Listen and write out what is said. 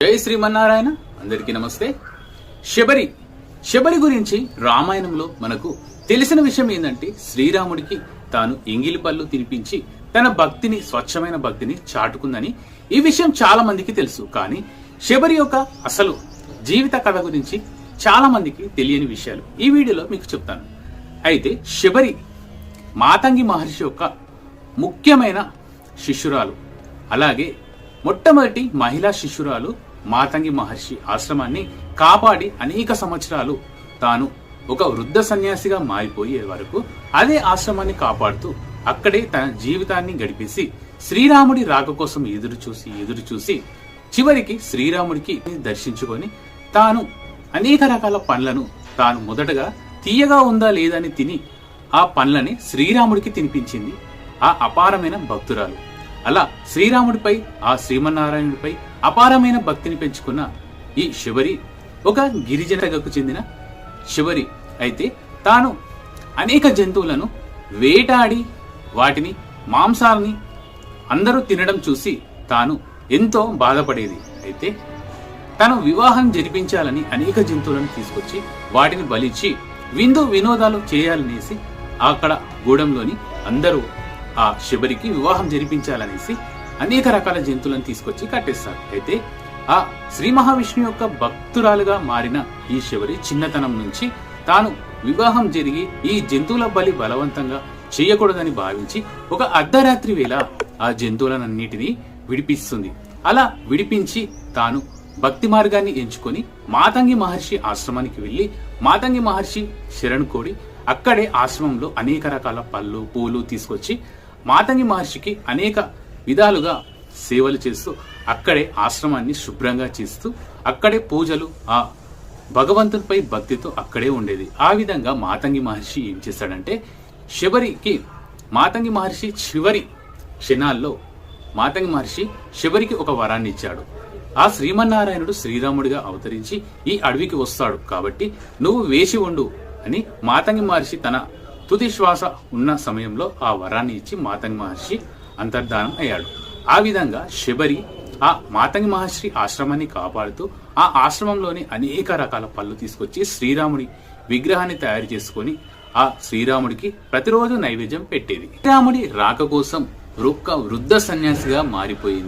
జై శ్రీమన్నారాయణ. అందరికీ నమస్తే. శబరి గురించి రామాయణంలో మనకు తెలిసిన విషయం ఏంటంటే, శ్రీరాముడికి తాను ఎంగిలి పళ్ళు తినిపించి తన భక్తిని, స్వచ్ఛమైన భక్తిని చాటుకుందని ఈ విషయం చాలా మందికి తెలుసు. కానీ శబరి యొక్క అసలు జీవిత కథ గురించి చాలా మందికి తెలియని విషయాలు ఈ వీడియోలో మీకు చెప్తాను. అయితే శబరి మాతంగి మహర్షి యొక్క ముఖ్యమైన శిష్యురాలు, అలాగే మొట్టమొదటి మహిళా శిష్యురాలు. మాతంగి మహర్షి ఆశ్రమాన్ని కాపాడి అనేక సంవత్సరాలు తాను ఒక వృద్ధ సన్యాసిగా మారిపోయే వరకు అదే ఆశ్రమాన్ని కాపాడుతూ అక్కడే తన జీవితాన్ని గడిపేసి శ్రీరాముడి రాక కోసం ఎదురు చూసి చివరికి శ్రీరాముడికి దర్శించుకొని తాను అనేక రకాల పండ్లను తాను మొదటగా తీయగా ఉందా లేదని తిని ఆ పండ్లని శ్రీరాముడికి తినిపించింది ఆ అపారమైన భక్తురాలు. అలా శ్రీరాముడిపై, ఆ శ్రీమన్నారాయణుడిపై అపారమైన భక్తిని పెంచుకున్న ఈ శబరి ఒక గిరిజన తెగకు చెందిన శబరి. అయితే తాను అనేక జంతువులను వేటాడి వాటిని మాంసాలని అందరూ తినడం చూసి తాను ఎంతో బాధపడేది. అయితే తను వివాహం జరిపించాలని అనేక జంతువులను తీసుకొచ్చి వాటిని బలిచ్చి విందు వినోదాలు చేయాలనేసి అక్కడ గూడెంలోని అందరూ ఆ శబరికి వివాహం జరిపించాలనేసి అనేక రకాల జంతువులను తీసుకొచ్చి కట్టేస్తారు. అయితే ఆ శ్రీ మహావిష్ణు యొక్క భక్తురాలుగా మారిన ఈ శబరి చిన్నతనం నుంచి తాను వివాహం జరిగి ఈ జంతువుల బలి బలవంతంగా చేయకూడదని భావించి ఒక అర్ధరాత్రి వేళ ఆ జంతువులన్నిటినీ విడిపిస్తుంది. అలా విడిపించి తాను భక్తి మార్గాన్ని ఎంచుకొని మాతంగి మహర్షి ఆశ్రమానికి వెళ్లి మాతంగి మహర్షి శరణు కోడి అక్కడే ఆశ్రమంలో అనేక రకాల పళ్ళు, పూలు తీసుకొచ్చి మాతంగి మహర్షికి అనేక విధాలుగా సేవలు చేస్తూ అక్కడే ఆశ్రమాన్ని శుభ్రంగా చేస్తూ అక్కడే పూజలు, ఆ భగవంతునిపై భక్తితో అక్కడే ఉండేది. ఆ విధంగా మాతంగి మహర్షి ఏం చేశాడంటే, మాతంగి మహర్షి చివరి క్షణాల్లో మాతంగి మహర్షి శబరికి ఒక వరాన్ని ఇచ్చాడు. ఆ శ్రీమన్నారాయణుడు శ్రీరాముడిగా అవతరించి ఈ అడవికి వస్తాడు కాబట్టి నువ్వు వేసి ఉండు అని మాతంగి మహర్షి తన తుది శ్వాస ఉన్న సమయంలో ఆ వరాన్ని ఇచ్చి మాతంగి మహర్షి అంతర్ధానం అయ్యాడు. ఆ విధంగా శబరి ఆ మాతంగి మహర్షి ఆశ్రమాన్ని కాపాడుతూ ఆ ఆశ్రమంలోని అనేక రకాల పళ్ళు తీసుకొచ్చి శ్రీరాముడి విగ్రహాన్ని తయారు చేసుకొని ఆ శ్రీరాముడికి ప్రతిరోజు నైవేద్యం పెట్టేది. శ్రీరాముడి రాక కోసం వృద్ధ సన్యాసిగా మారిపోయింది.